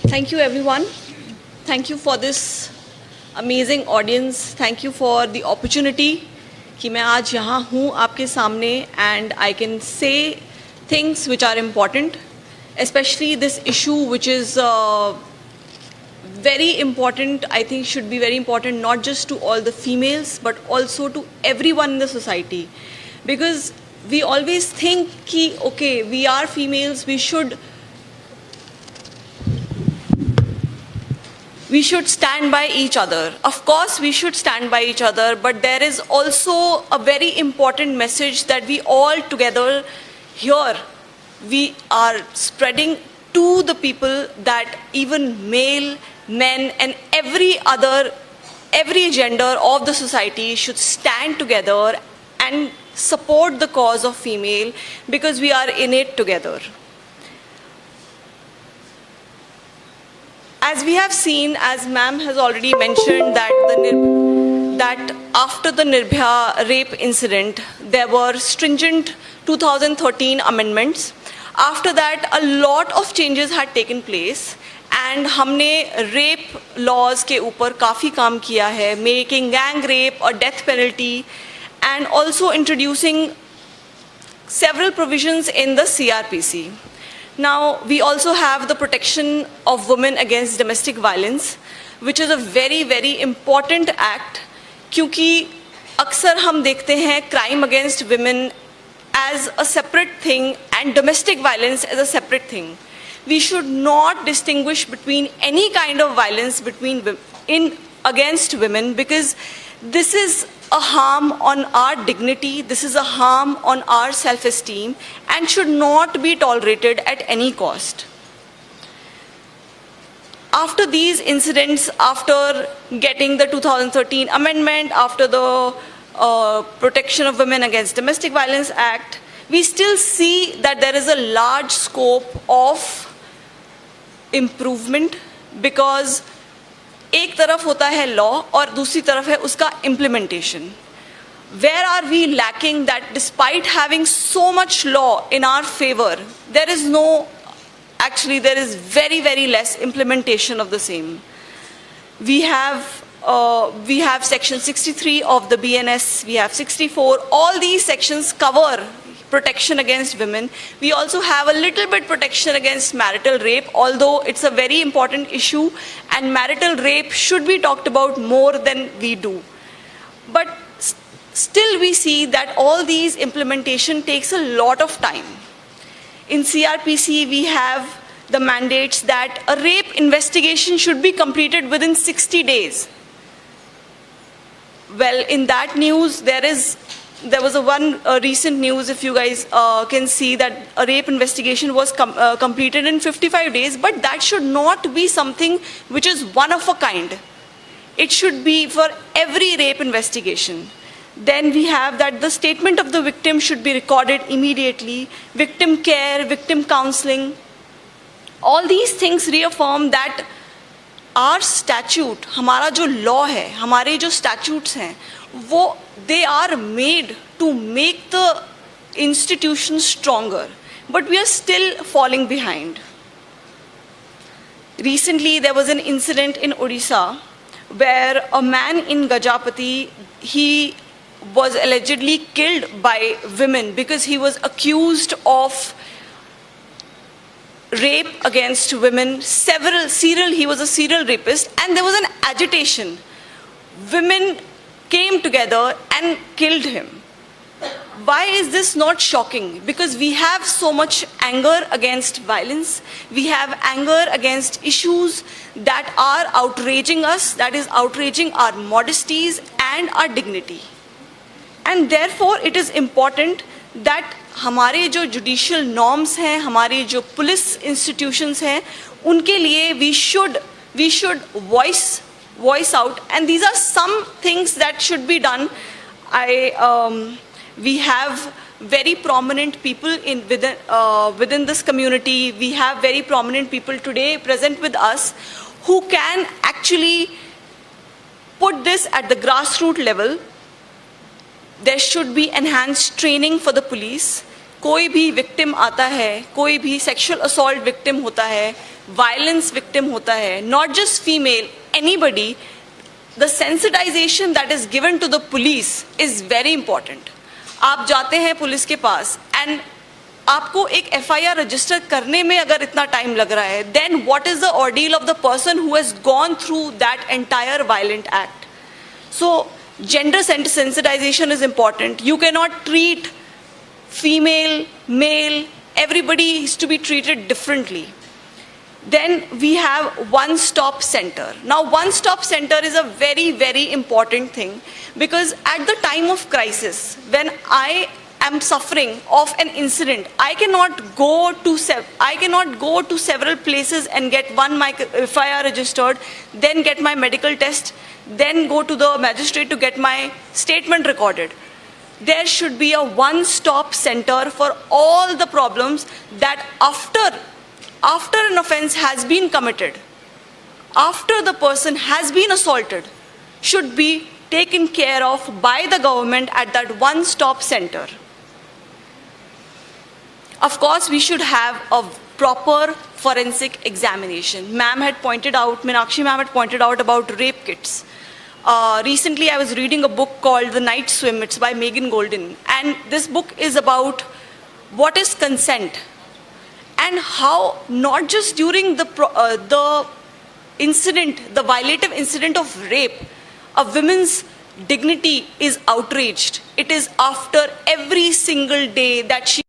Thank you, everyone. Thank you for this amazing audience. Thank you for the opportunity कि मैं आज यहाँ हूँ आपके सामने and I can say things which are important, especially this issue which is very important. I think should be very important not just to all the females but also to everyone in the society, because we always think कि okay, we are females, we should stand by each other. Of course, we should stand by each other, but there is also a very important message that we all together here, we are spreading to the people that even male, men, and every gender of the society should stand together and support the cause of female, because we are in it together. As we have seen, as ma'am has already mentioned, that after the Nirbhaya rape incident, there were stringent 2013 amendments. After that, a lot of changes had taken place, and हमने rape laws के ऊपर काफ़ी काम किया है, making gang rape a death penalty, and also introducing several provisions in the CRPC. Now, we also have the protection of women against domestic violence, which is a very, very important act, क्योंकि अक्सर हम देखते हैं crime against women as a separate thing and domestic violence as a separate thing. We should not distinguish between any kind of violence against women, because this is a harm on our dignity, this is a harm on our self-esteem, and should not be tolerated at any cost. After these incidents, after getting the 2013 amendment, after the Protection of Women Against Domestic Violence Act, we still see that there is a large scope of improvement, because एक तरफ होता है law और दूसरी तरफ है उसका implementation. Where are we lacking that despite having so much law in our favor, there is very, very less implementation of the same. We have section 63 of the BNS, we have 64, all these sections cover protection against women. We also have a little bit protection against marital rape, although it's a very important issue and marital rape should be talked about more than we do. But still we see that all these implementation takes a lot of time. In CRPC, we have the mandates that a rape investigation should be completed within 60 days. Well, in that news, there was a recent news, if you guys can see, that a rape investigation was completed in 55 days, but that should not be something which is one of a kind. It should be for every rape investigation. Then we have that the statement of the victim should be recorded immediately, victim care, victim counseling. All these things reaffirm that our statute, हमारा जो law है, हमारे जो statutes हैं, वो they are made to make the institutions stronger, but we are still falling behind. Recently, there was an incident in Odisha where a man in Gajapati, he was allegedly killed by women because he was accused of rape against women. He was a serial rapist, and there was an agitation. Women came together and killed him. Why is this not shocking? Because we have so much anger against violence. We have anger against issues that are outraging us, that is outraging our modesties and our dignity. And therefore, it is important that हमारे जो judicial norms हैं, हमारे जो police institutions हैं, उनके लिए we should voice out, and these are some things that should be done. We have very prominent people within this community. We have very prominent people today present with us who can actually put this at the grassroots level. There should be enhanced training for the police. कोई भी victim आता है, कोई भी sexual assault victim होता है, violence victim होता है, not just female, anybody, the sensitization that is given to the police is very important. आप जाते हैं पुलिस के पास एंड आपको एक FIR रजिस्टर करने में अगर इतना टाइम लग रहा है, then what is the ordeal of the person who has gone through that entire violent act. So gender sensitization is important. You cannot treat female, male, everybody is to be treated differently. Then we have one-stop center. Now, one-stop center is a very, very important thing, because at the time of crisis, when I am suffering of an incident, I cannot go to several places and get one FIR registered, then get my medical test, then go to the magistrate to get my statement recorded. There should be a one-stop center for all the problems that after an offense has been committed, after the person has been assaulted, should be taken care of by the government at that one-stop center. Of course, we should have a proper forensic examination. Meenakshi ma'am had pointed out about rape kits. Recently, I was reading a book called The Night Swim. It's by Megan Golden. And this book is about what is consent and how not just during the incident, the violative incident of rape, a woman's dignity is outraged. It is after every single day that she